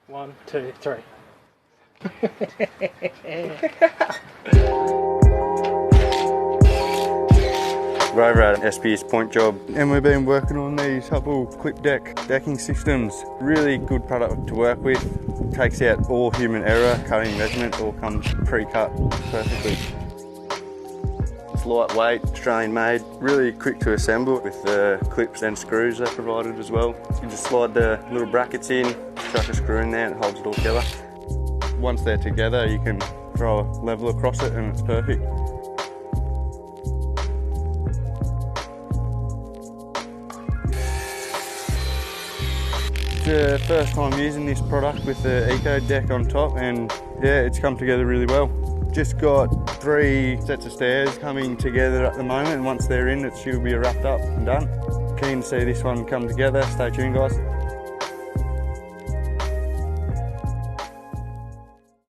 1, 2, 3. We're over at SP's point job and we've been working on these Hubble Clickdeck decking systems. Really good product to work with. Takes out all human error, cutting measurements all comes pre-cut perfectly. It's lightweight, Australian made, really quick to assemble with the clips and screws they're provided as well. You just slide the little brackets in, chuck a screw in there and it holds it all together. Once they're together you can throw a level across it and it's perfect. It's the first time using this product with the Eco Deck on top, and yeah, it's come together really well. Just got 3 sets of stairs coming together at the moment, and once they're in it should be wrapped up and done. Keen to see this one come together. Stay tuned guys.